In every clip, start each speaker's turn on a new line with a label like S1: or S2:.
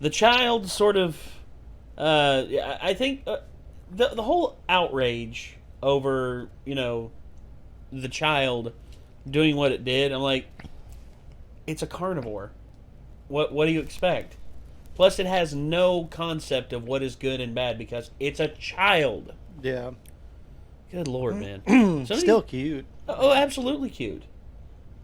S1: the child sort of, I think the whole outrage over, the child doing what it did, I'm like, it's a carnivore. What do you expect? Plus, it has no concept of what is good and bad because it's a child.
S2: Yeah.
S1: Good Lord, man.
S2: Still cute.
S1: Oh, absolutely cute.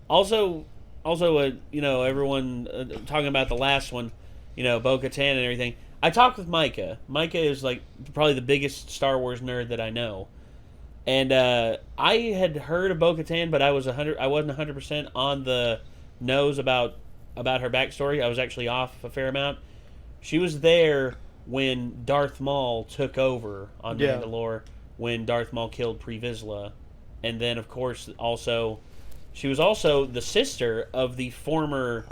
S1: Also, everyone talking about the last one, Bo-Katan and everything. I talked with Micah. Micah is like probably the biggest Star Wars nerd that I know, and I had heard of Bo-Katan, but I wasn't 100% on the nose about her backstory. I was actually off a fair amount. She was there when Darth Maul took over on Mandalore, when Darth Maul killed Pre Vizsla, and then of course she was also the sister of the former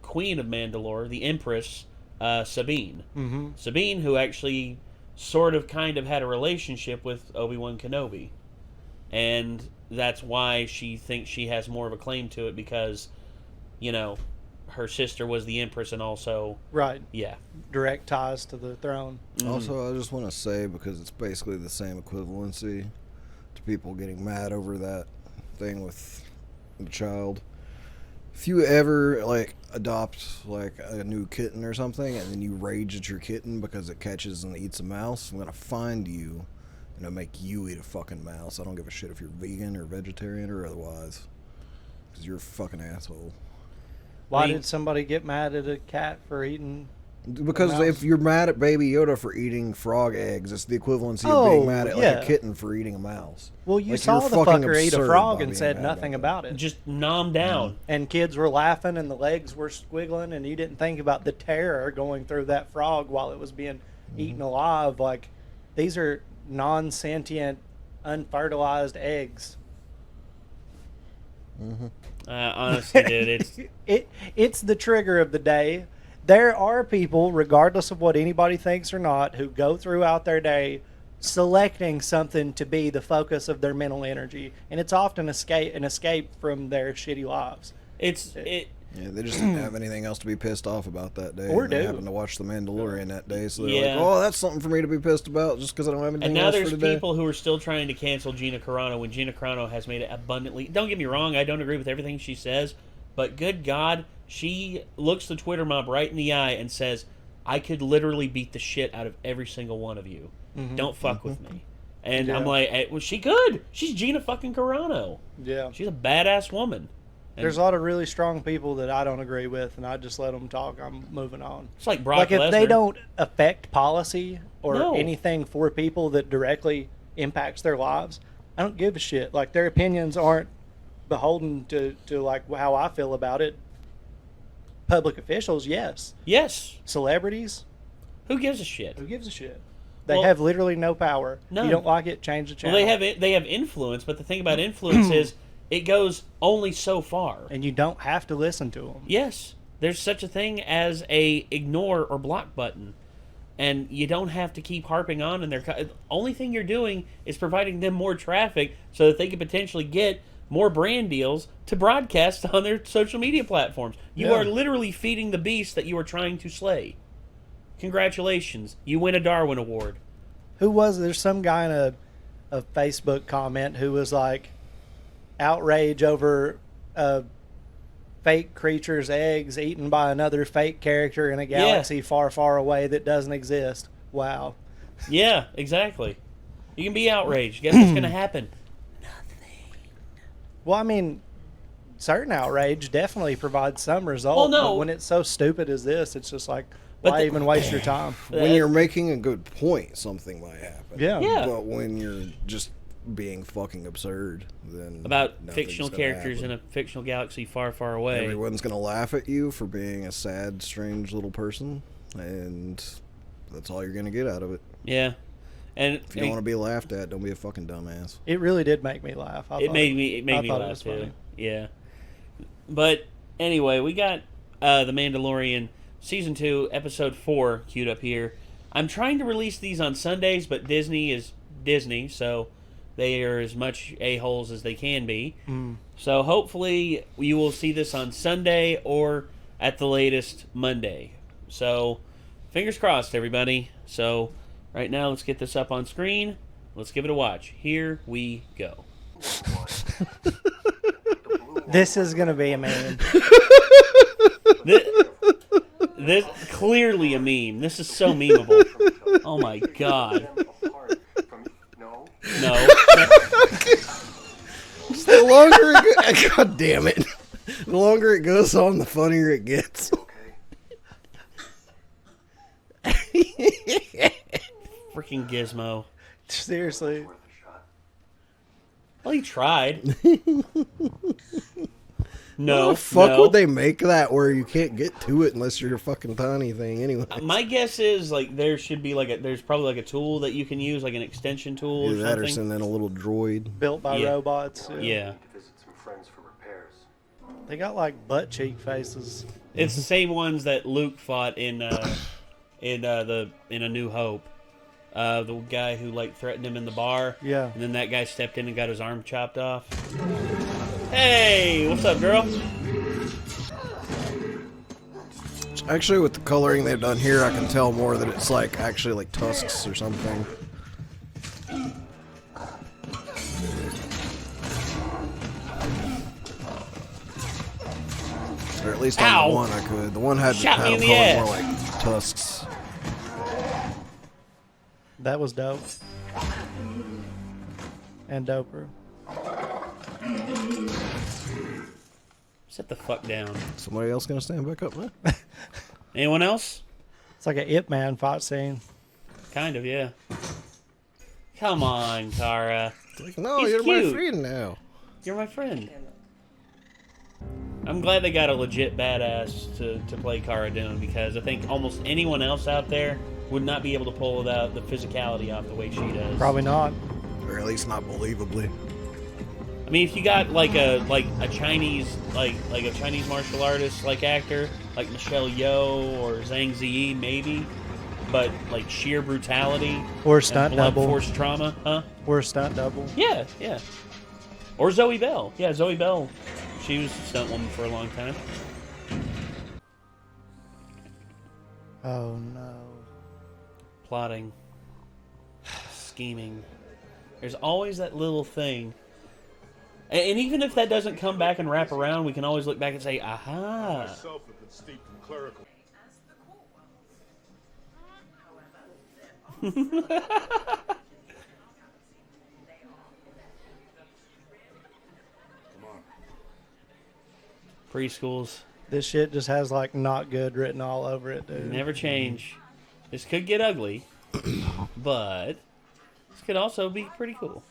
S1: Queen of Mandalore, the Empress Sabine.
S2: Mm-hmm.
S1: Sabine, who actually sort of kind of had a relationship with Obi-Wan Kenobi, and that's why she thinks she has more of a claim to it because, her sister was the Empress and also...
S2: Right.
S1: Yeah.
S2: Direct ties to the throne.
S3: Mm-hmm. Also, I just want to say, because it's basically the same equivalency to people getting mad over that thing with the child. If you ever, adopt, a new kitten or something, and then you rage at your kitten because it catches and eats a mouse, I'm going to find you and make you eat a fucking mouse. I don't give a shit if you're vegan or vegetarian or otherwise. Because you're a fucking asshole.
S2: Why did somebody get mad at a cat for eating?
S3: Because if you're mad at Baby Yoda for eating frog eggs, it's the equivalency of being mad at a kitten for eating a mouse.
S2: Well, you saw the fucker eat a frog and said nothing about it.
S1: Just nom down.
S2: And kids were laughing and the legs were squiggling, and you didn't think about the terror going through that frog while it was being eaten alive. Like, these are non-sentient, unfertilized eggs.
S3: Mm-hmm.
S1: Honestly, dude,
S2: it's the trigger of the day. There are people, regardless of what anybody thinks or not, who go throughout their day selecting something to be the focus of their mental energy, and it's often an escape from their shitty lives.
S3: Yeah, they just didn't have anything else to be pissed off about that day.
S2: Or
S3: they happened to watch The Mandalorian that day, so they're
S1: like,
S3: oh, that's something for me to be pissed about just because I don't have anything else for today.
S1: And now there's people who are still trying to cancel Gina Carano when Gina Carano has made it abundantly... Don't get me wrong, I don't agree with everything she says, but good God, she looks the Twitter mob right in the eye and says, I could literally beat the shit out of every single one of you. Mm-hmm. Don't fuck with me. And I'm like, well, she could. She's Gina fucking Carano.
S2: Yeah.
S1: She's a badass woman. And
S2: there's a lot of really strong people that I don't agree with, and I just let them talk. I'm moving on.
S1: It's like Brock Lesnar.
S2: If they don't affect policy or anything for people that directly impacts their lives, I don't give a shit. Like, their opinions aren't beholden to like how I feel about it. Public officials, yes.
S1: Yes.
S2: Celebrities,
S1: who gives a shit?
S2: Who gives a shit? They have literally no power.
S1: No.
S2: You don't like it, change the channel.
S1: Well, they have influence, but the thing about influence is it goes only so far.
S2: And you don't have to listen to them.
S1: Yes. There's such a thing as a ignore or block button. And you don't have to keep harping on. And the only thing you're doing is providing them more traffic so that they could potentially get more brand deals to broadcast on their social media platforms. You are literally feeding the beast that you are trying to slay. Congratulations. You win a Darwin Award.
S2: There's some guy in a Facebook comment who was like, outrage over a fake creature's eggs eaten by another fake character in a galaxy far, far away that doesn't exist. Wow.
S1: Yeah, exactly. You can be outraged. Guess what's going to happen? Nothing.
S2: Well, I mean, certain outrage definitely provides some result.
S1: Well, no.
S2: But when it's so stupid as this, it's just like, why even waste your time?
S3: When you're making a good point, something might happen.
S2: Yeah.
S3: But when you're just being fucking absurd, then
S1: about fictional characters in a fictional galaxy far, far away.
S3: Everyone's going to laugh at you for being a sad, strange little person, and that's all you're going to get out of it.
S1: Yeah. And
S3: if you don't want to be laughed at, don't be a fucking dumbass.
S2: It really did make me laugh.
S1: It made me laugh too. Funny. Yeah. But anyway, we got The Mandalorian Season 2, Episode 4 queued up here. I'm trying to release these on Sundays, but Disney is Disney, so they are as much a-holes as they can be. So hopefully you will see this on Sunday or at the latest Monday. So, fingers crossed, everybody. So, right now, let's get this up on screen. Let's give it a watch. Here we go.
S2: This is gonna be a meme.
S1: This clearly a meme. This is so memeable. Oh my god. No.
S3: The longer it goes, God damn it. The longer it goes on, the funnier it gets.
S1: Freaking Gizmo.
S2: Seriously.
S1: Well, he tried.
S3: How the fuck would they make that where you can't get to it unless you're a fucking tiny thing anyway?
S1: My guess is like there should be there's probably like a tool that you can use, like an extension tool or
S3: Either that or
S1: something.
S3: send in a little droid.
S2: Built by robots.
S1: Yeah.
S2: They got like butt cheek faces.
S1: It's the same ones that Luke fought in A New Hope. The guy who like threatened him in the bar.
S2: Yeah.
S1: And then that guy stepped in and got his arm chopped off. Hey, what's up, girl?
S3: Actually, with the coloring they've done here, I can tell more that it's like actually like tusks or something. Or at least on the one I could. The one had them colored more like tusks.
S2: That was dope. And doper.
S1: Sit the fuck down.
S3: Somebody else gonna stand back up, man?
S1: Anyone else?
S2: It's like an Ip Man fight scene.
S1: Kind of, yeah. Come on, Kara.
S3: Like, no,
S1: He's
S3: you're
S1: cute.
S3: my friend now.
S1: You're my friend. I'm glad they got a legit badass to play Cara Dune, because I think almost anyone else out there would not be able to pull the physicality off the way she does.
S2: Probably not.
S3: Or at least not believably.
S1: I mean, if you got like a Chinese like a Chinese martial artist like actor like Michelle Yeoh or Zhang Ziyi maybe, but like sheer brutality
S2: Or stunt
S1: blunt
S2: double.
S1: force trauma, huh?
S2: Or a stunt double.
S1: Yeah. Or Zoe Bell. Yeah, Zoe Bell. She was a stunt woman for a long time.
S2: Oh no.
S1: Plotting. Scheming. There's always that little thing. And even if that doesn't come back and wrap around, we can always look back and say, aha. Preschools.
S2: This shit just has like not good written all over it, dude.
S1: Never change. This could get ugly, but this could also be pretty cool.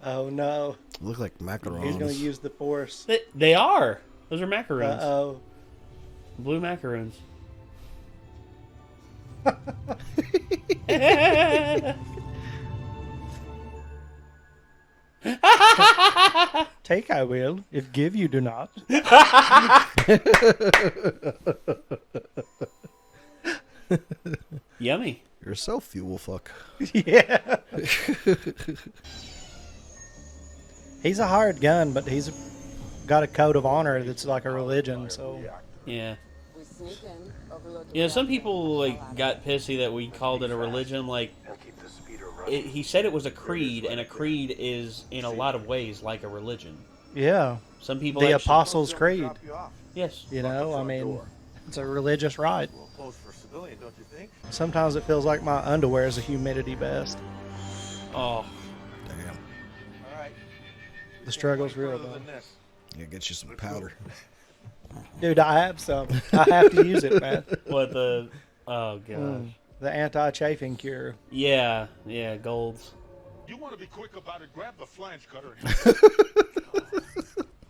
S2: Oh no.
S3: Look like macarons.
S2: He's gonna use the force.
S1: They are. Those are macaroons.
S2: Uh-oh.
S1: Blue macaroons.
S2: Take I will, if give you do not.
S1: Yummy.
S3: You're a self-fuel fuck.
S2: Yeah. He's a hired gun, but he's got a code of honor that's like a religion, so.
S1: Yeah. Yeah, some people like got pissy that we called it a religion. Like, he said it was a creed, and a creed is in a lot of ways like a religion.
S2: Yeah.
S1: Some people
S2: the
S1: actually,
S2: Apostles' Creed.
S1: Yes.
S2: You know, I mean, it's a religious rite. Sometimes it feels like my underwear is a humidity vest.
S1: Oh.
S3: Damn.
S2: The struggle's real, though.
S3: Yeah, get you some powder.
S2: Dude, I have some. I have to use it, man.
S1: What the? Oh gosh.
S2: The anti-chafing cure.
S1: Yeah, golds.
S4: You want to be quick about it? Grab the flange cutter.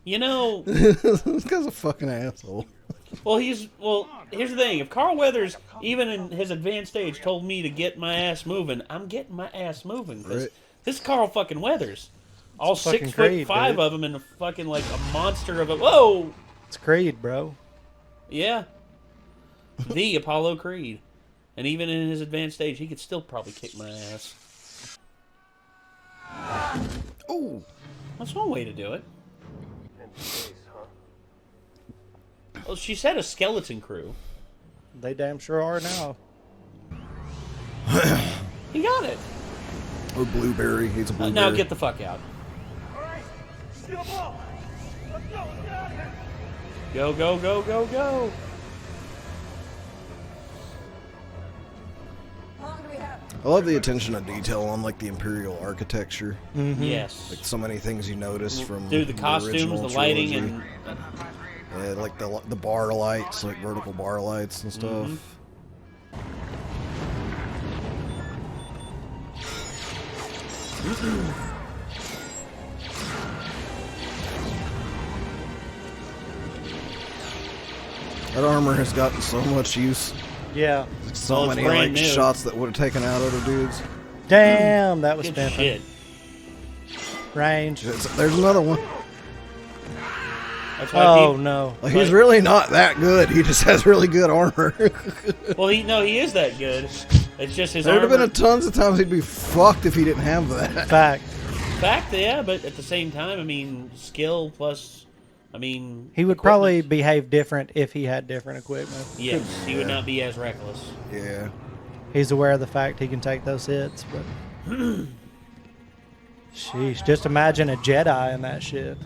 S1: You know,
S3: This guy's a fucking asshole.
S1: well, here's the thing. If Carl Weathers, even in his advanced age, told me to get my ass moving, I'm getting my ass moving. Because
S3: Right.
S1: this is Carl fucking Weathers. All
S2: It's fucking
S1: 6'5"
S2: Creed, dude.
S1: of them, and a fucking like a monster of a whoa.
S2: It's Creed, bro.
S1: Yeah. The Apollo Creed. And even in his advanced age, he could still probably kick my ass.
S3: Oh,
S1: That's one way to do it. Well, she said a skeleton crew.
S2: They damn sure are now.
S1: He got it.
S3: Or blueberry. He's a blueberry.
S1: Now get the fuck out. Go, go, go, go, go.
S3: I love the attention to detail on like the Imperial architecture.
S1: Yes.
S3: Like so many things you notice from
S1: Dude, the costumes,
S3: original
S1: the lighting,
S3: trilogy.
S1: and
S3: Yeah, like the bar lights, like vertical bar lights and stuff. That armor has gotten so much use.
S2: Yeah.
S3: So
S1: Well, it's
S3: many
S1: brand
S3: like
S1: new.
S3: shots that would have taken out other dudes.
S2: Damn, that was
S1: good
S2: pimping.
S1: shit.
S2: Range.
S3: There's another one.
S1: That's why
S2: Oh,
S1: people,
S2: no.
S3: Like, he's really not that good. He just has really good armor.
S1: well, he is that good. It's just his
S3: There would have
S1: armor.
S3: been tons of times he'd be fucked if he didn't have that.
S2: Fact.
S1: Fact, yeah, but at the same time, I mean, skill plus, I mean,
S2: He would probably behave different if he had different equipment.
S1: Yes, he would not be as reckless.
S3: Yeah.
S2: He's aware of the fact he can take those hits, but... Sheesh, just imagine a Jedi in that shit.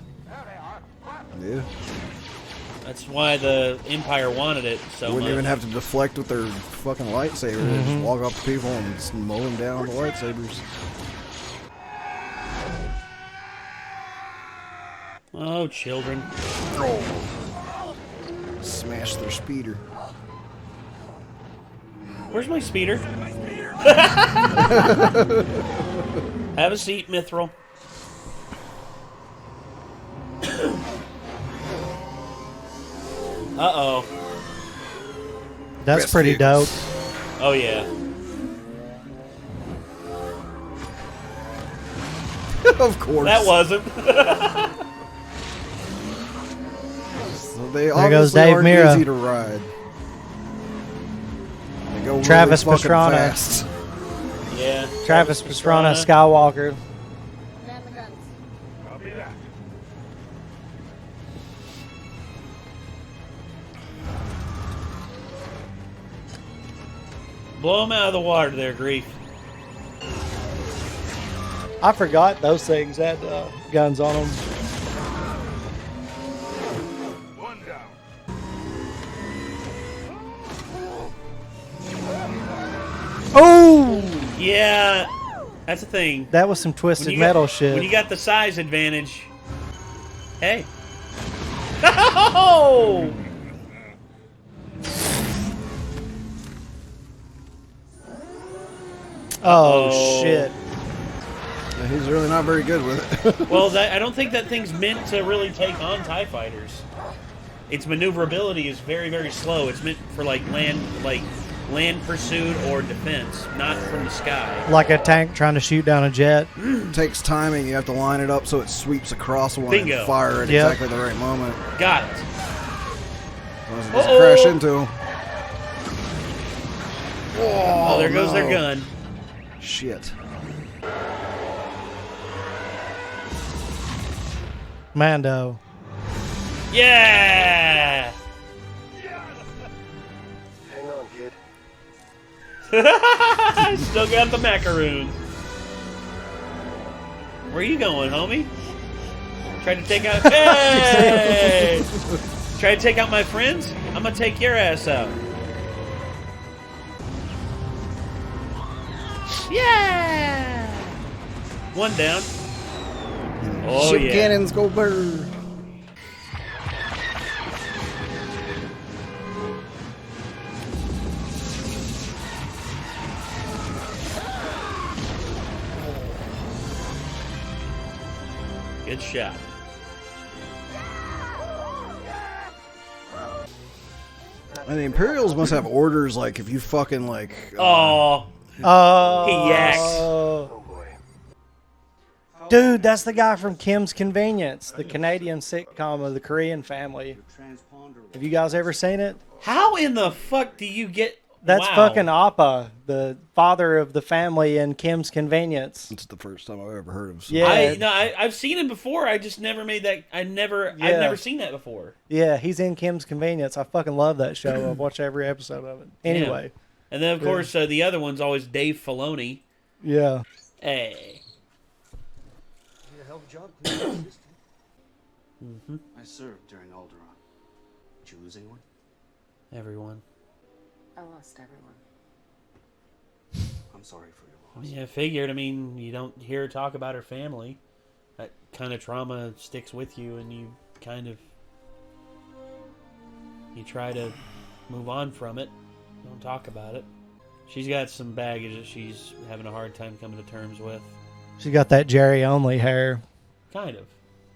S3: Yeah.
S1: That's why the Empire wanted it so
S3: Wouldn't
S1: much.
S3: even have to deflect with their fucking lightsaber. They'd just walk up to people and just mow them down with lightsabers.
S1: Oh, children.
S3: Smash their speeder.
S1: Where's my speeder? Have a seat, Mithril. Uh-oh.
S2: That's pretty dope.
S1: Oh, yeah.
S3: Of course.
S1: That wasn't.
S3: So they
S2: There goes
S3: obviously
S2: Dave
S3: aren't
S2: Mira.
S3: easy to ride. They go
S2: Travis
S3: really fucking
S2: Pastrana.
S3: fast.
S1: Yeah.
S2: Travis Pastrana, Skywalker.
S1: Blow him out of the water there, Grief.
S2: I forgot those things had guns on them.
S4: One down.
S2: Oh!
S1: Yeah, that's the thing.
S2: That was some twisted metal shit.
S1: When you got the size advantage, hey. Oh!
S2: Oh, shit.
S3: Yeah, he's really not very good with it.
S1: Well, I don't think that thing's meant to really take on TIE fighters. Its maneuverability is very, very slow. It's meant for land pursuit or defense, not from the sky.
S2: Like a tank trying to shoot down a jet.
S3: It takes timing. You have to line it up so it sweeps across one
S1: Bingo.
S3: and fire at
S2: Yep.
S3: exactly the right moment.
S1: Got it.
S3: Otherwise it doesn't crash into him.
S1: Oh, there goes their
S3: no.
S1: gun.
S3: Shit.
S2: Mando.
S1: Yeah!
S5: Hang on, kid.
S1: Still got the macaroons. Where you going, homie? Trying to take out... Hey! Trying to take out my friends? I'm gonna take your ass out. Yeah! One down. Oh,
S3: Ship
S1: yeah.
S3: cannons go burr.
S1: Good shot.
S3: And the Imperials must have orders like if you fucking like.
S1: Oh,
S2: Oh.
S1: he yaks.
S5: Oh boy.
S2: Dude, that's the guy from Kim's Convenience, the Canadian sitcom of the Korean family. Have you guys ever seen it?
S1: How in the fuck do you get
S2: That's
S1: Wow.
S2: fucking Appa, the father of the family in Kim's Convenience.
S3: It's the first time I've ever heard of.
S2: Yeah.
S1: I've seen him before. I just never made that. I've
S2: Yeah.
S1: never seen that before.
S2: Yeah, he's in Kim's Convenience. I fucking love that show. I've watched every episode of it. Anyway,
S1: And then of course the other one's always Dave Filoni.
S2: yeah.
S1: Hey.
S5: Did a hell of a job cleaning up this
S1: Mm-hmm.
S6: I served during Alderaan. Did you lose anyone?
S1: Everyone.
S7: I lost everyone.
S6: I'm sorry for your loss.
S1: Yeah, I figured. I mean, you don't hear her talk about her family. That kind of trauma sticks with you, and you try to move on from it. Don't talk about it. She's got some baggage that she's having a hard time coming to terms with.
S2: She got that Jerry only hair.
S1: Kind of.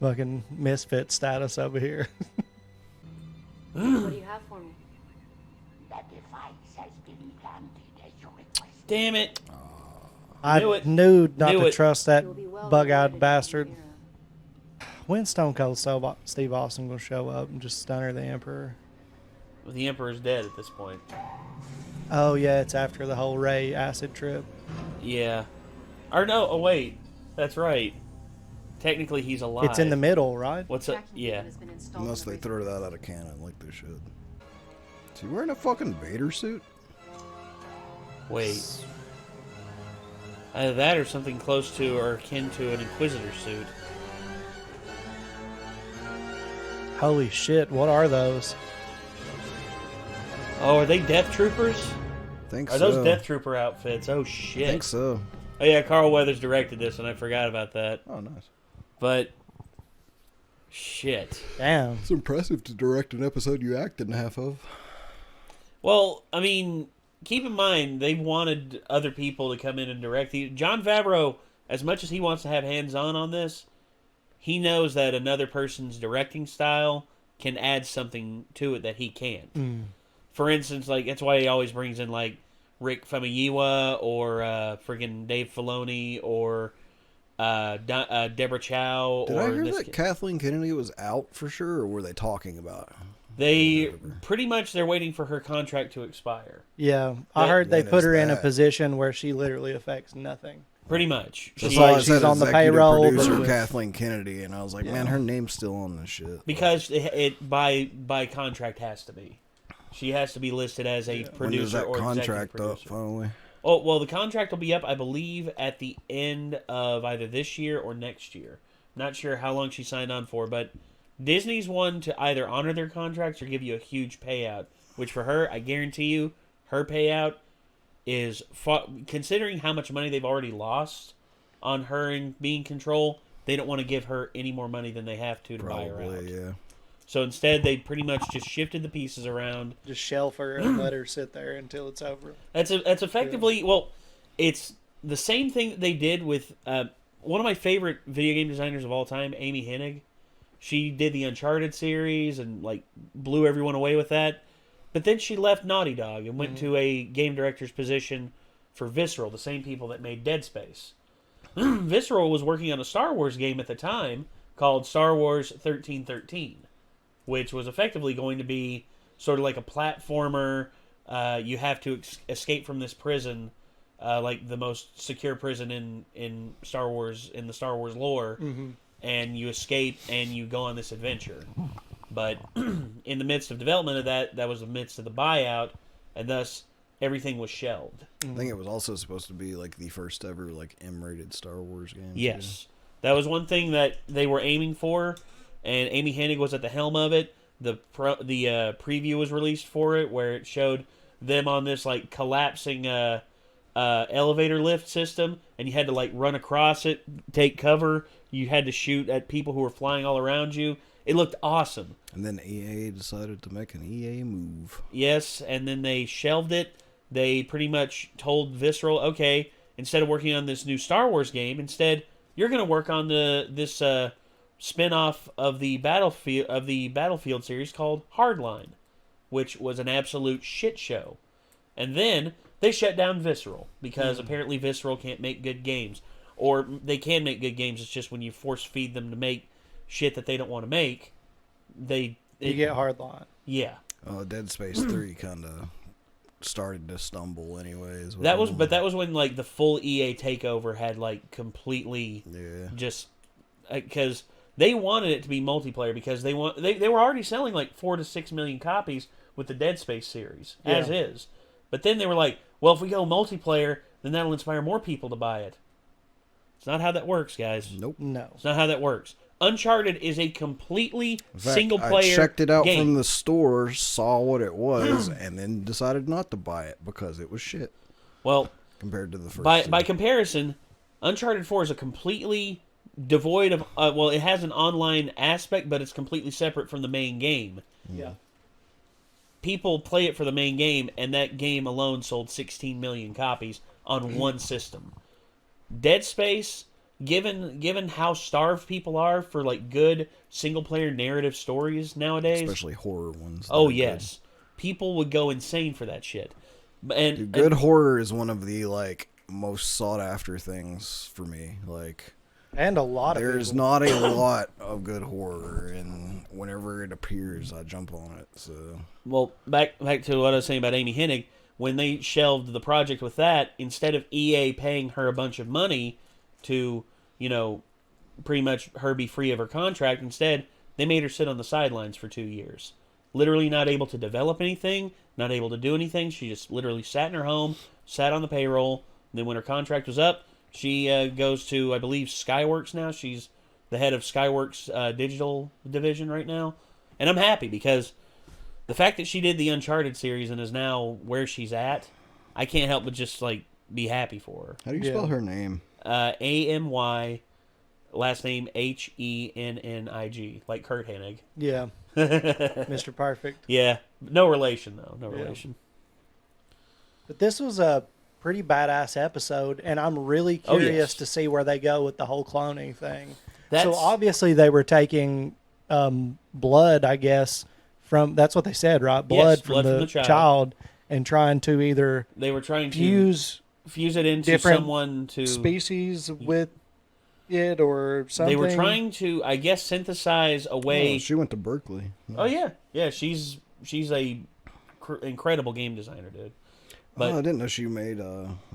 S2: Fucking misfit status over here.
S7: What do you have for me?
S1: Damn it.
S2: I
S1: Knew it.
S2: knew not
S1: Knew
S2: to
S1: it.
S2: trust that
S7: You'll be well
S2: bug-eyed
S7: rewarded,
S2: bastard.
S7: Rivera.
S2: When's Stone Cold Steve Austin gonna show up and just stunner the Emperor?
S1: Well, the Emperor's dead at this point.
S2: Oh yeah, it's after the whole Ray acid trip.
S1: Yeah. Or no, oh wait. That's right. Technically he's alive.
S2: It's in the middle, right?
S1: What's up?
S7: Tracking
S1: Yeah.
S7: unit has been installed
S3: Unless
S7: in
S3: they
S7: the
S3: throw that out of cannon like they should. Is he wearing a fucking Vader suit?
S1: Wait. Either that or something close to or akin to an Inquisitor suit.
S2: Holy shit, what are those?
S1: Oh, are they Death Troopers?
S3: Think
S1: Are
S3: so.
S1: those Death Trooper outfits? Oh
S3: I
S1: shit.
S3: think so.
S1: Oh yeah, Carl Weathers directed this and I forgot about that.
S3: Oh, nice.
S1: But shit.
S2: Damn.
S3: It's impressive to direct an episode you acted in half of.
S1: Well, I mean, keep in mind they wanted other people to come in and direct. Jon Favreau, as much as he wants to have hands-on on this, he knows that another person's directing style can add something to it that he can't. For instance, like that's why he always brings in like Rick Famuyiwa or friggin' Dave Filoni or Deborah Chow.
S3: Did
S1: or
S3: I hear
S1: this
S3: that Kathleen Kennedy was out for sure, or were they talking about it?
S1: They pretty much they're waiting for her contract to expire.
S2: Yeah, I
S1: That-
S2: heard they
S3: That
S2: put
S3: is
S2: her in a
S3: bad.
S2: position where she literally affects nothing.
S1: Pretty much.
S3: That's
S1: She-
S3: all I
S2: she's
S3: said,
S2: on the
S3: executive
S2: payroll,
S3: producer
S2: but with-
S3: Kathleen Kennedy, and I was like, man, her name's still on this shit.
S1: because it by contract has to be. She has to be listed as a
S3: When
S1: producer
S3: does that
S1: or
S3: contract
S1: executive
S3: up
S1: producer.
S3: finally?
S1: Oh, well, the contract will be up, I believe, at the end of either this year or next year. Not sure how long she signed on for, but Disney's one to either honor their contracts or give you a huge payout, which for her, I guarantee you, her payout is, considering how much money they've already lost on her and being in control, they don't want to give her any more money than they have to buy her out.
S3: Probably, yeah.
S1: So instead, they pretty much just shifted the pieces around.
S2: Just shelf her and let her sit there until it's over.
S1: That's effectively well, it's the same thing that they did with one of my favorite video game designers of all time, Amy Hennig. She did the Uncharted series and like blew everyone away with that. But then she left Naughty Dog and went to a game director's position for Visceral, the same people that made Dead Space. Visceral was working on a Star Wars game at the time called Star Wars 1313, which was effectively going to be sort of like a platformer. You have to escape from this prison, like the most secure prison in Star Wars, in the Star Wars lore, and you escape and you go on this adventure. But in the midst of development of that was the midst of the buyout, and thus everything was shelved.
S3: I think it was also supposed to be like the first ever like M-rated Star Wars game.
S1: Yes, that was one thing that they were aiming for, and Amy Hennig was at the helm of it. The preview was released for it, where it showed them on this like collapsing elevator lift system, and you had to like run across it, take cover. You had to shoot at people who were flying all around you. It looked awesome.
S3: And then EA decided to make an EA move.
S1: Yes, and then they shelved it. They pretty much told Visceral, okay, instead of working on this new Star Wars game, instead you're going to work on this spin-off of the Battlefield series called Hardline, which was an absolute shit show. And then they shut down Visceral because apparently Visceral can't make good games, or they can make good games. It's just when you force feed them to make shit that they don't want to make,
S2: You get hardline.
S1: yeah.
S3: Dead Space 3 kind of started to stumble anyways. with
S1: That was,
S3: them.
S1: but that was when like the full EA takeover had like completely just because they wanted it to be multiplayer because they were already selling like 4 to 6 million copies with the Dead Space series as is, but then they were like, well, if we go multiplayer, then that'll inspire more people to buy it. It's not how that works, guys.
S3: Nope.
S2: No.
S1: It's not how that works. Uncharted is a completely
S3: In fact,
S1: single player.
S3: I checked it out
S1: game.
S3: from the store, saw what it was, and then decided not to buy it because it was shit
S1: Well,
S3: compared to the first.
S1: by comparison, Uncharted 4 is a completely devoid of well, it has an online aspect, but it's completely separate from the main game.
S2: Yeah.
S1: People play it for the main game, and that game alone sold 16 million copies on one system. Dead Space, given how starved people are for like good single player narrative stories nowadays,
S3: especially horror ones.
S1: oh yes, people would go insane for that shit. And
S3: Dude, good horror is one of the like most sought after things for me. Like,
S2: And a lot of
S3: there's
S2: people.
S3: not a lot of good horror, and whenever it appears, I jump on it. So
S1: well, back to what I was saying about Amy Hennig. When they shelved the project with that, instead of EA paying her a bunch of money to, pretty much her be free of her contract, instead they made her sit on the sidelines for 2 years. Literally not able to develop anything, not able to do anything. She just literally sat in her home, sat on the payroll. And then when her contract was up, she goes to, I believe, Skyworks now. She's the head of Skyworks digital division right now. And I'm happy because the fact that she did the Uncharted series and is now where she's at, I can't help but just like be happy for her.
S3: how do you spell her name?
S1: Amy, last name Hennig, like Kurt Hennig.
S2: Yeah. Mr. Perfect.
S1: Yeah, no relation though, no relation.
S2: But this was a pretty badass episode, and I'm really curious to see where they go with the whole cloning thing. So obviously they were taking blood, I guess, that's what they said, right? Blood, from the child, and trying to either
S1: they were trying to
S2: fuse
S1: it into
S2: different
S1: someone to
S2: species with it or something.
S1: They were trying to, I guess, synthesize a way.
S3: Oh, she went to Berkeley.
S1: Oh yeah. She's a incredible game designer, dude. But
S3: I didn't know she made.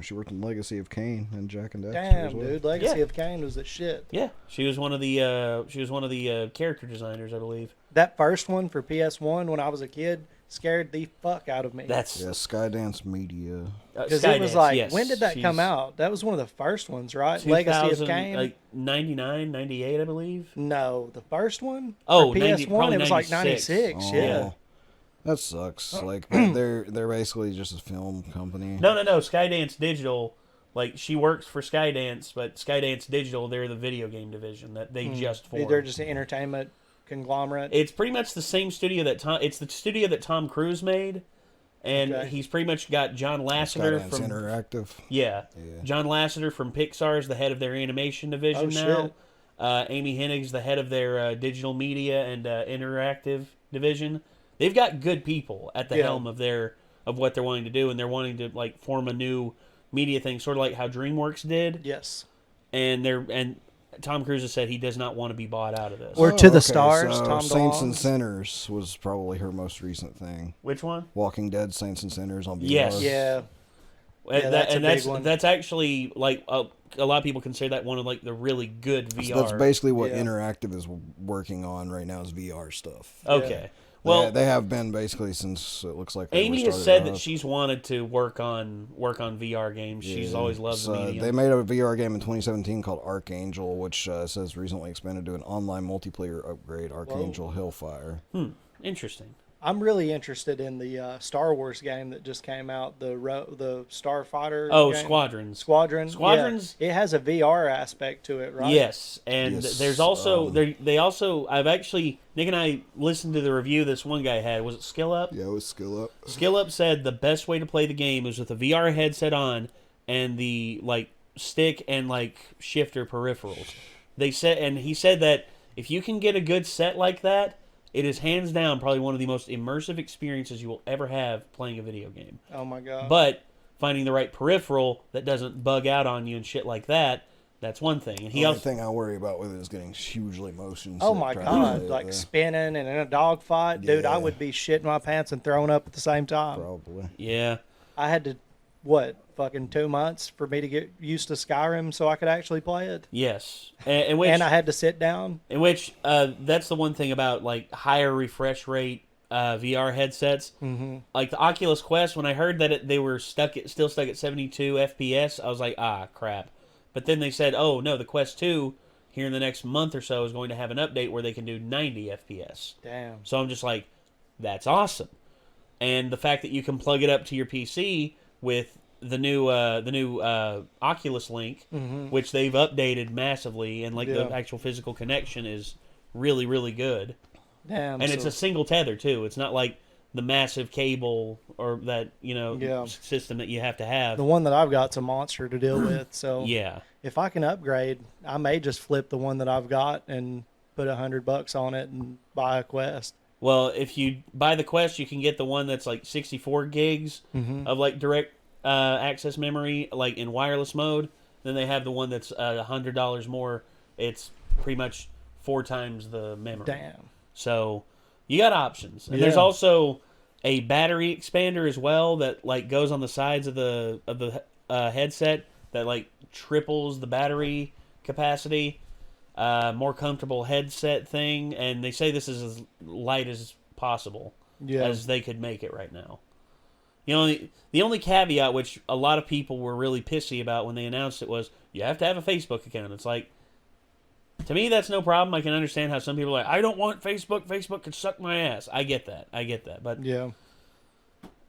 S3: She worked in Legacy of Kain and Jack and Daxter.
S2: Damn,
S3: as well.
S2: dude, Legacy of Kain was the shit.
S1: Yeah, she was one of the character designers, I believe.
S2: That first one for PS1 when I was a kid scared the fuck out of me.
S1: That's
S3: Skydance Media.
S2: because it was like, when did that come out? That was one of the first ones, right? Legacy of Kain,
S1: like 99, 98, I believe.
S2: No, the first one.
S1: Oh,
S2: for PS1,
S1: probably
S2: it was like
S1: 96.
S2: 96. Yeah.
S3: That sucks. Like they're basically just a film company.
S1: No. Skydance Digital, like she works for Skydance, but Skydance Digital, they're the video game division that they just formed.
S2: They're just an entertainment conglomerate.
S1: It's pretty much the same studio it's the studio that Tom Cruise made, and he's pretty much got John Lasseter
S3: Skydance
S1: from
S3: Interactive.
S1: Yeah. John Lasseter from Pixar is the head of their animation division now.
S2: Shit.
S1: Amy Hennig's the head of their digital media and interactive division. They've got good people at the helm of what they're wanting to do, and they're wanting to like form a new media thing, sort of like how DreamWorks did.
S2: Yes.
S1: And Tom Cruise has said he does not want to be bought out of this.
S2: Or To the Stars,
S3: so
S2: Tom
S3: Saints and
S2: DeLonge.
S3: Sinners was probably her most recent thing.
S1: Which one?
S3: Walking Dead, Saints and Sinners on VR.
S1: Yes.
S2: Yeah.
S1: That's
S2: one.
S1: That's actually like a lot of people consider that one of like the really good VR.
S3: So that's basically what Interactive is working on right now is VR stuff.
S1: Okay. Well,
S3: they have been basically since it looks like
S1: Amy has said that she's wanted to work on VR games. She's always loved the medium.
S3: They made a VR game in 2017 called Archangel, which says recently expanded to an online multiplayer upgrade, Archangel Hellfire.
S1: Interesting.
S2: I'm really interested in the Star Wars game that just came out, the Starfighter game.
S1: Squadrons.
S2: Yeah. It has a VR aspect to it, right?
S1: Yes, and there's also they also I've actually Nick and I listened to the review this one guy had. Was it Skill Up?
S3: Yeah, it was Skill Up.
S1: Skill Up said the best way to play the game is with a VR headset on and the like stick and like shifter peripherals. He said that if you can get a good set like that, it is hands down probably one of the most immersive experiences you will ever have playing a video game.
S2: Oh my god.
S1: But finding the right peripheral that doesn't bug out on you and shit like that, that's one thing. And
S3: The only thing I worry about with it is getting hugely motion sick.
S2: Oh my god, like spinning and in a dogfight, dude, I would be shitting my pants and throwing up at the same time.
S3: Probably.
S1: Yeah.
S2: I had to, fucking 2 months for me to get used to Skyrim so I could actually play it.
S1: Yes, and
S2: I had to sit down.
S1: In which, that's the one thing about like higher refresh rate VR headsets. Mm-hmm. Like the Oculus Quest, when I heard that they were still stuck at 72 FPS, I was like, crap. But then they said, oh no, the Quest 2 here in the next month or so is going to have an update where they can do 90 FPS.
S2: Damn.
S1: So I'm just like, that's awesome. And the fact that you can plug it up to your PC with the new Oculus Link, which they've updated massively, and like the actual physical connection is really, really good.
S2: Damn.
S1: And it's a single tether too. It's not like the massive cable or that system that you have to have.
S2: The one that I've got's a monster to deal with. So
S1: yeah,
S2: if I can upgrade, I may just flip the one that I've got and put $100 on it and buy a Quest.
S1: Well, if you buy the Quest, you can get the one that's like 64 gigs of like direct access memory, like in wireless mode. Then they have the one that's $100 more. It's pretty much 4 times the memory.
S2: Damn.
S1: So you got options, and there's also a battery expander as well that like goes on the sides of the headset that like triples the battery capacity. More comfortable headset thing, and they say this is as light as possible as they could make it right now. The only caveat, which a lot of people were really pissy about when they announced it, was you have to have a Facebook account. It's like, to me, that's no problem. I can understand how some people are like, I don't want Facebook. Facebook could suck my ass. I get that. But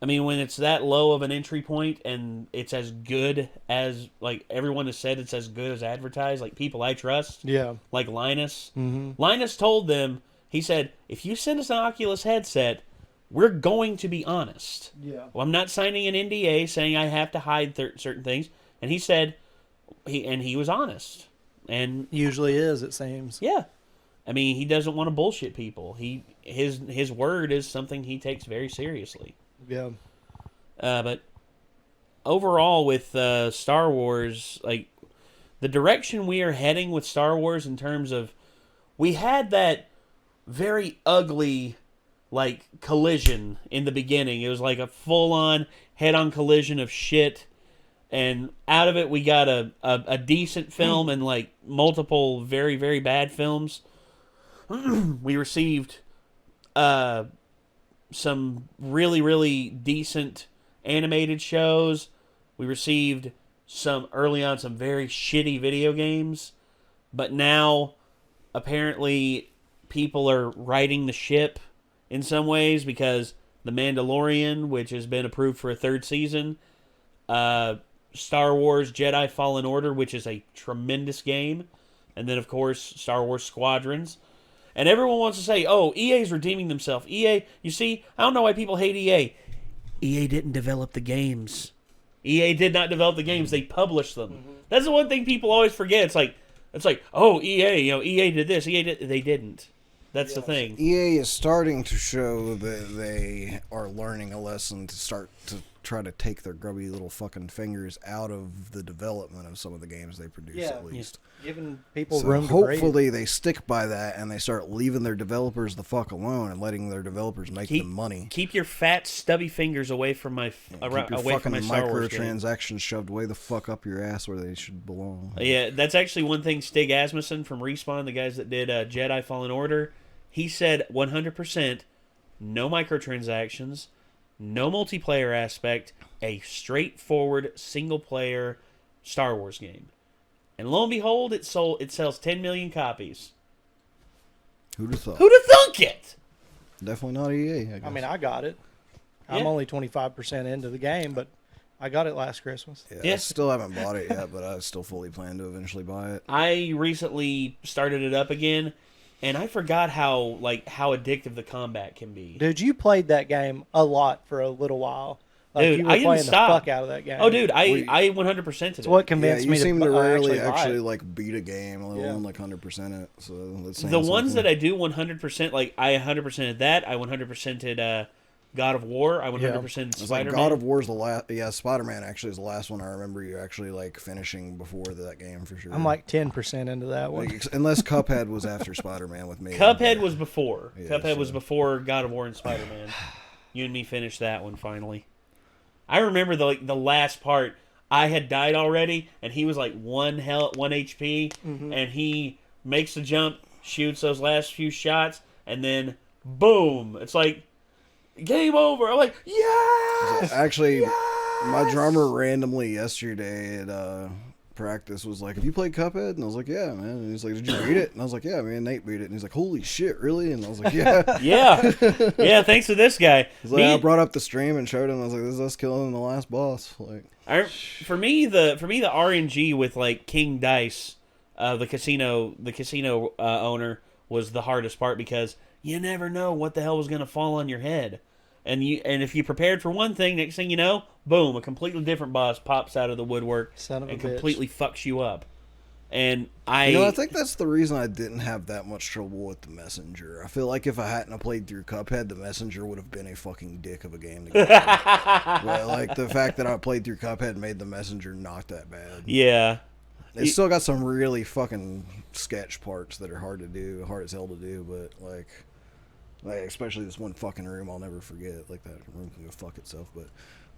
S1: I mean, when it's that low of an entry point and it's as good as, like, everyone has said it's as good as advertised, like people I trust, like Linus. Linus told them, he said, if you send us an Oculus headset, we're going to be honest. Well, I'm not signing an NDA saying I have to hide certain things. And he said, he was honest. And
S2: usually is, it seems.
S1: Yeah. I mean, he doesn't want to bullshit people. His word is something he takes very seriously.
S2: Yeah.
S1: But overall with Star Wars, like the direction we are heading with Star Wars in terms of, we had that very ugly like collision in the beginning. It was like a full-on head-on collision of shit. And out of it, we got a decent film and like multiple very, very bad films. We received some really, really decent animated shows. We received some very shitty video games. But now, apparently, people are righting the ship in some ways because The Mandalorian, which has been approved for a 3rd season, Star Wars Jedi Fallen Order, which is a tremendous game, and then, of course, Star Wars Squadrons. And everyone wants to say, oh, EA's redeeming themselves. EA, you see, I don't know why people hate EA. EA didn't develop the games. EA did not develop the games. They published them. That's the one thing people always forget. It's like, oh, EA, EA did this. They didn't. That's the thing.
S3: EA is starting to show that they are learning a lesson to start to try to take their grubby little fucking fingers out of the development of some of the games they produce, at least.
S2: Giving people
S3: So
S2: room to breathe.
S3: hopefully they stick by that and they start leaving their developers the fuck alone and letting their developers make them money.
S1: Keep your fat, stubby fingers away from my
S3: Keep your
S1: away from my Star Wars game.
S3: microtransactions shoved way the fuck up your ass where they should belong.
S1: Yeah, that's actually one thing Stig Asmussen from Respawn, the guys that did Jedi Fallen Order, he said 100% no microtransactions, no multiplayer aspect, a straightforward single-player Star Wars game. And lo and behold, it sells 10 million copies.
S3: Who'd have thought?
S1: Who'd have thunk it?
S3: Definitely not EA, I guess.
S2: I mean, I got it. I'm only 25% into the game, but I got it last Christmas.
S3: Yeah, I still haven't bought it yet, but I still fully plan to eventually buy it.
S1: I recently started it up again, and I forgot how addictive the combat can be.
S2: Dude, you played that game a lot for a little while. Like,
S1: Dude,
S2: you were
S1: I didn't
S2: playing
S1: stop.
S2: the fuck out of that game.
S1: Oh, dude, I 100%'d it.
S2: It's what convinced
S3: you
S2: me
S3: seem
S2: to
S3: to rarely
S2: actually
S3: like beat a game, let alone like 100% it. So that's
S1: The ones that I do 100%, like I 100%ed that. I 100%ed God of War. I 100%ed
S3: It's like
S1: Spider-Man.
S3: God of War's the last. Yeah, Spider-Man actually is the last one I remember you actually like finishing before that game for sure.
S2: I'm like 10% into that one.
S3: Like, unless Cuphead was after Spider-Man with me.
S1: Cuphead was before.
S3: Yeah,
S1: Cuphead
S3: so-
S1: was before God of War and Spider-Man. You and me finished that one finally. I remember the last part. I had died already, and he was like 1 HP, and he makes the jump, shoots those last few shots, and then boom! It's like game over. I'm like, yes.
S3: Actually,
S1: yes!
S3: my drummer randomly yesterday at practice was like, "Have you played Cuphead?" And I was like, "Yeah, man." And he's like, "Did you beat it?" And I was like, "Yeah, man, Nate beat it." And he's like, "Holy shit, really?" And I was like, "Yeah."
S1: yeah. Thanks to this guy.
S3: He's like, I brought up the stream and showed him. I was like, "This is us killing the last boss." Like,
S1: for me, the RNG with like King Dice, the casino owner was the hardest part because you never know what the hell was going to fall on your head, and if you prepared for one thing, next thing you know, boom, a completely different boss pops out of the woodwork and completely fucks you up. And
S3: I think that's the reason I didn't have that much trouble with the Messenger. I feel like if I hadn't played through Cuphead, the Messenger would have been a fucking dick of a game to get through. But like the fact that I played through Cuphead made the Messenger not that bad.
S1: Yeah.
S3: It's still got some really fucking sketch parts that are hard as hell to do, but like especially this one fucking room I'll never forget. Like that room can go fuck itself, but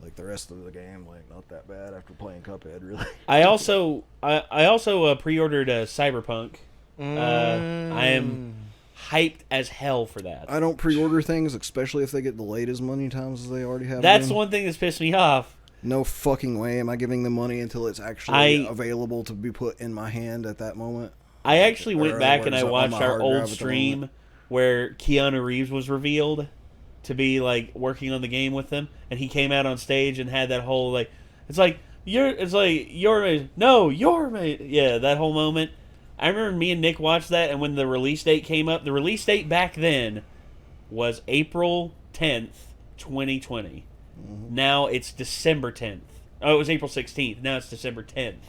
S3: like the rest of the game, like not that bad after playing Cuphead, really.
S1: I also pre-ordered Cyberpunk. I am hyped as hell for that.
S3: I don't pre-order things, especially if they get delayed as many times as they already have.
S1: That's one thing that's pissed me off.
S3: No fucking way am I giving them money until it's actually available to be put in my hand at that moment.
S1: I actually went back and I watched our old stream where Keanu Reeves was revealed to be like working on the game with them, and he came out on stage and had that whole like, you're me. Yeah, that whole moment. I remember me and Nick watched that, and when the release date came up, the release date back then was April 10th, 2020. Now it's December 10th. Oh, it was April 16th. Now it's December 10th,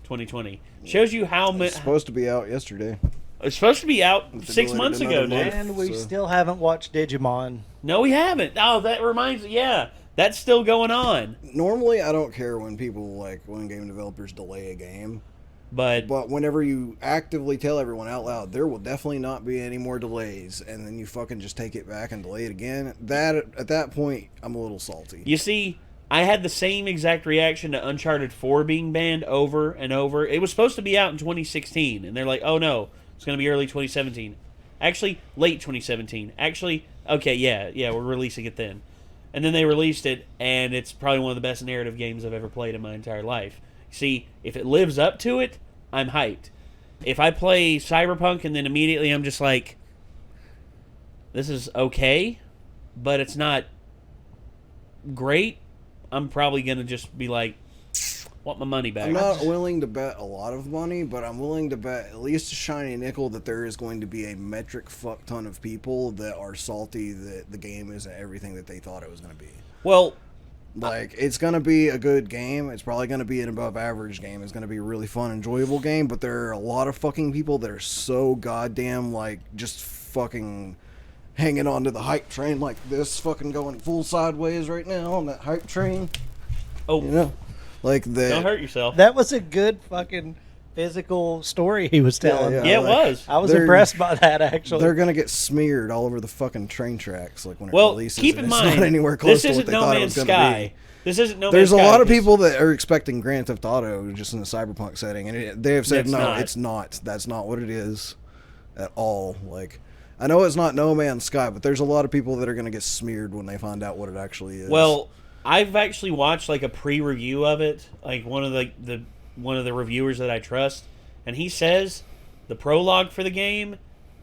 S1: 2020. Shows you how much.
S3: It's supposed to be out yesterday.
S1: It's supposed to be out 6 months ago, dude.
S2: And we still haven't watched Digimon.
S1: No, we haven't. Oh, that reminds me. Yeah, that's still going on.
S3: Normally, I don't care when when game developers delay a game.
S1: But
S3: whenever you actively tell everyone out loud, there will definitely not be any more delays, and then you fucking just take it back and delay it again, at that point, I'm a little salty.
S1: You see, I had the same exact reaction to Uncharted 4 being banned over and over. It was supposed to be out in 2016, and they're like, oh no, it's going to be early 2017. Actually, late 2017. Actually, okay, yeah, we're releasing it then. And then they released it, and it's probably one of the best narrative games I've ever played in my entire life. See, if it lives up to it, I'm hyped. If I play Cyberpunk and then immediately I'm just like, this is okay, but it's not great, I'm probably going to just be like, want my money back.
S3: I'm not willing to bet a lot of money, but I'm willing to bet at least a shiny nickel that there is going to be a metric fuck ton of people that are salty that the game isn't everything that they thought it was going to be.
S1: Well,
S3: like, it's going to be a good game. It's probably going to be an above average game. It's going to be a really fun, enjoyable game, but there are a lot of fucking people that are so goddamn, like, just fucking hanging on to the hype train like this, fucking going full sideways right now on that hype train.
S1: Oh.
S3: You know? Like that.
S1: Don't hurt yourself.
S2: That was a good fucking physical story he was telling.
S1: Yeah, it was.
S2: I was impressed by that, actually.
S3: They're gonna get smeared all over the fucking train tracks, like when it releases.
S1: Keep in mind,
S3: it's not anywhere close
S1: this
S3: to what
S1: isn't
S3: they
S1: No
S3: thought it
S1: Man's
S3: was gonna
S1: Sky.
S3: be.
S1: This isn't No Man's
S3: There's
S1: Sky.
S3: a lot of people that are expecting Grand Theft Auto just in the Cyberpunk setting, and they have said it's not. That's not what it is at all. Like, I know it's not No Man's Sky, but there's a lot of people that are gonna get smeared when they find out what it actually is.
S1: Well, I've actually watched like a pre-review of it, like one of the reviewers that I trust, and he says the prologue for the game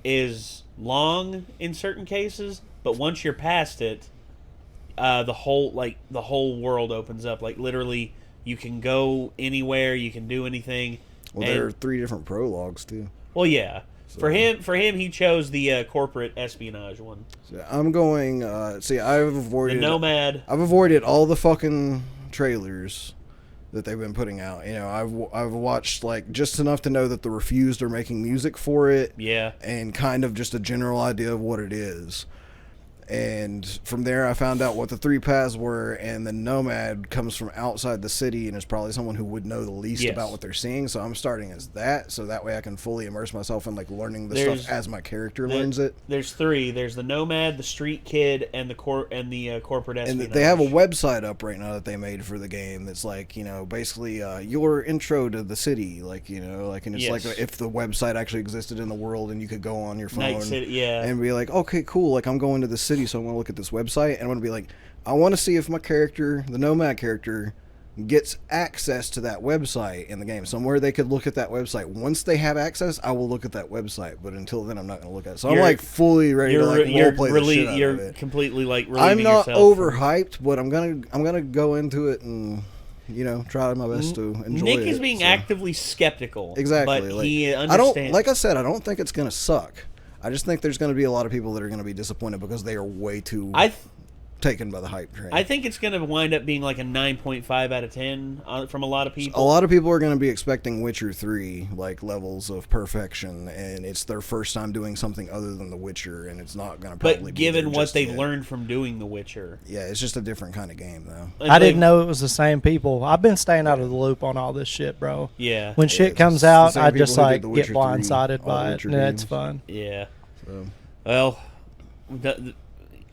S1: is long in certain cases, but once you're past it, the whole world opens up. Like, literally, you can go anywhere, you can do anything.
S3: Well, there are 3 different prologues too.
S1: Well, yeah. So. For him, he chose the corporate espionage one.
S3: So I'm going. I've avoided
S1: the Nomad.
S3: I've avoided all the fucking trailers that they've been putting out. You know, I've watched like just enough to know that the Refused are making music for it.
S1: Yeah.
S3: And kind of just a general idea of what it is. And from there, I found out what the 3 paths were, and the nomad comes from outside the city and is probably someone who would know the least about what they're seeing. So I'm starting as that, so that way I can fully immerse myself in like learning the stuff as my character learns it.
S1: There's 3. There's the nomad, the street kid, and the corporate espionage.
S3: And they have a website up right now that they made for the game. That's like, you know, basically your intro to the city, like, you know, like, and it's like if the website actually existed in the world and you could go on your phone and be like, okay, cool, like I'm going to the city, so I want to look at this website, and I want to be like, I want to see if my character, the nomad character, gets access to that website in the game. Somewhere they could look at that website. Once they have access, I will look at that website, but until then I'm not going to look at it. So I'm like fully ready to like roleplay the shit out of it.
S1: You're completely like
S3: I'm not
S1: yourself
S3: overhyped, but I'm gonna go into it and, you know, try my best to enjoy it.
S1: Nick is being actively skeptical.
S3: Exactly.
S1: But
S3: like,
S1: he understands.
S3: Like I said, I don't think it's going to suck. I just think there's going to be a lot of people that are going to be disappointed because they are way too taken by the hype train.
S1: I think it's going to wind up being like a 9.5 out of 10 from a lot of people.
S3: A lot of people are going to be expecting Witcher 3 like levels of perfection, and it's their first time doing something other than The Witcher, and it's not going to probably
S1: But
S3: be
S1: given
S3: there
S1: what
S3: just
S1: they've
S3: yet.
S1: learned from doing The Witcher.
S3: Yeah, it's just a different kind of game, though.
S2: I didn't know it was the same people. I've been staying out of the loop on all this shit, bro.
S1: Yeah.
S2: When shit
S3: it's
S2: comes
S3: the
S2: out,
S3: same
S2: I
S3: people
S2: just
S3: who did
S2: like
S3: The
S2: get
S3: Witcher 3,
S2: blindsided
S3: all
S2: by
S3: the
S2: it,
S3: Witcher
S2: and it's
S3: games.
S1: Yeah.
S2: fun.
S3: So.
S1: Well,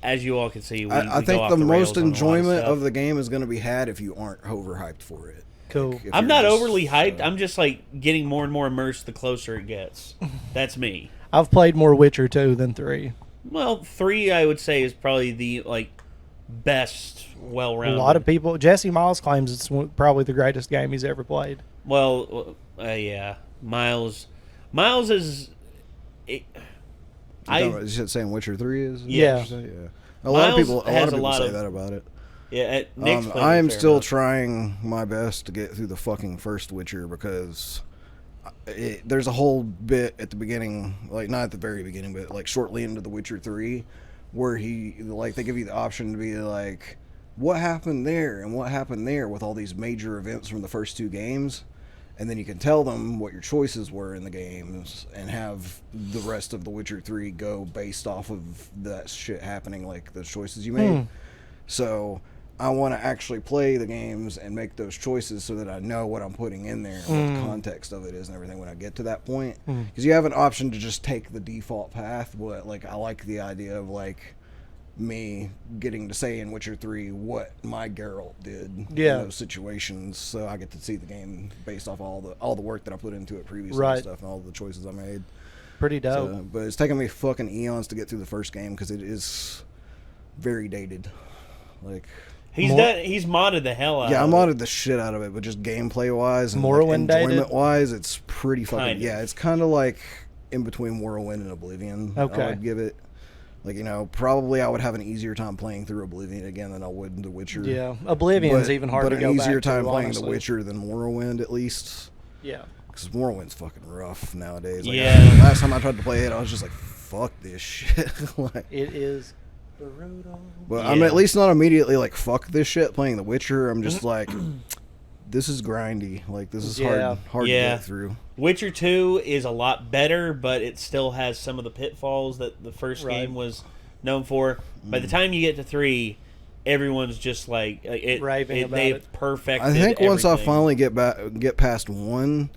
S1: as you all can see,
S3: I think the most enjoyment of the game is going to be had if you aren't overhyped for it.
S2: Cool.
S3: Like,
S1: I'm not overly hyped. I'm just like getting more and more immersed the closer it gets. That's me.
S2: I've played more Witcher 2 than 3.
S1: Well, 3 I would say is probably the like best well-rounded.
S2: A lot of people. Jesse Miles claims it's probably the greatest game he's ever played.
S1: Well, yeah, Miles is.
S3: You should saying Witcher 3 is?
S2: Yeah.
S3: A lot of
S1: Miles
S3: people
S1: has a
S3: say
S1: lot of-
S3: that about it.
S1: Yeah, Nick's played
S3: I am
S1: a fair
S3: still
S1: amount.
S3: trying my best to get through the fucking first Witcher because there's a whole bit at the beginning, like not at the very beginning, but like shortly into The Witcher 3, where they give you the option to be like, what happened there and what happened there with all these major events from the first 2 games. And then you can tell them what your choices were in the games and have the rest of The Witcher 3 go based off of that shit happening, like the choices you made. So I want to actually play the games and make those choices so that I know what I'm putting in there and what the context of it is and everything when I get to that point. Because you have an option to just take the default path, but like I like the idea of like me getting to say in Witcher 3 what my Geralt did in those situations, so I get to see the game based off all the work that I put into it previously and stuff and all the choices I made.
S2: Pretty dope.
S3: So, but it's taken me fucking eons to get through the first game because it is very dated. Like
S1: He's modded the hell out.
S3: I
S1: of
S3: modded the shit out of it, but just gameplay wise and
S2: Morrowind dated?
S3: enjoyment wise, it's pretty fucking
S1: Kind of.
S3: it's kind of like in between Morrowind and Oblivion.
S2: Okay.
S3: I would give it. Like, you know, probably I would have an easier time playing through Oblivion again than I would The Witcher.
S2: Yeah, Oblivion's even harder to go back to.
S3: But an easier time playing
S2: honestly.
S3: The Witcher than Morrowind, at least.
S2: Yeah.
S3: Because Morrowind's fucking rough nowadays. Like,
S1: Yeah.
S3: Last time I tried to play it, I was just like, fuck this shit. Like,
S2: It is brutal.
S3: but I'm at least not immediately like, fuck this shit playing The Witcher. I'm just like, this is grindy. Like, this is hard to get through.
S1: Witcher 2 is a lot better, but it still has some of the pitfalls that the first game was known for. By the time you get to 3, everyone's just like
S2: raving about
S1: they've
S2: it.
S1: perfected
S3: I think once I
S1: everything.
S3: finally get past 1,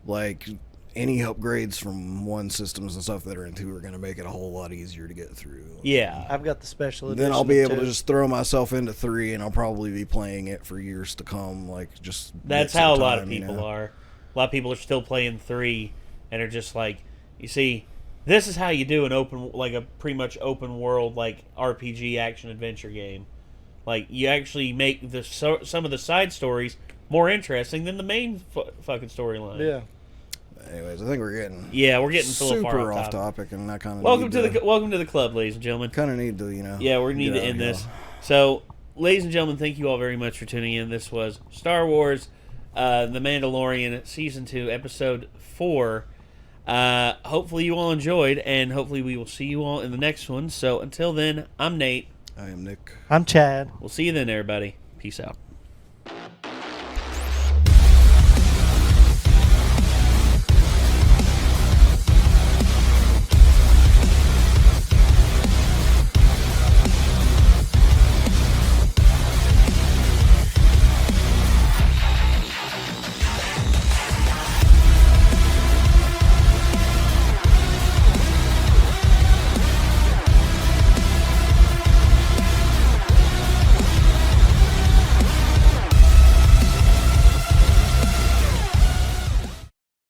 S3: like any upgrades from 1 systems and stuff that are in 2 are going to make it a whole lot easier to get through.
S1: Yeah.
S2: I've got the special edition.
S3: Then I'll be able
S2: too.
S3: to just throw myself into 3, and I'll probably be playing it for years to come. Like just
S1: That's
S3: bits at
S1: how a
S3: a
S1: lot of
S3: time,
S1: people
S3: you know?
S1: are. A lot of people are still playing 3 and are just like, you see, this is how you do an a pretty much open world like RPG action adventure game. Like you actually make some of the side stories more interesting than the main fucking storyline.
S2: Yeah.
S3: Anyways, I think we're getting
S1: we're getting
S3: super
S1: far
S3: off topic, and I kind of
S1: welcome to the club, ladies and gentlemen.
S3: kind of need to, you know.
S1: Yeah, we need to end this. So, ladies and gentlemen, thank you all very much for tuning in. This was Star Wars, The Mandalorian, Season 2, Episode 4. Hopefully you all enjoyed, and hopefully we will see you all in the next one. So, until then, I'm Nate.
S3: I am Nick.
S2: I'm Chad.
S1: We'll see you then, everybody. Peace out.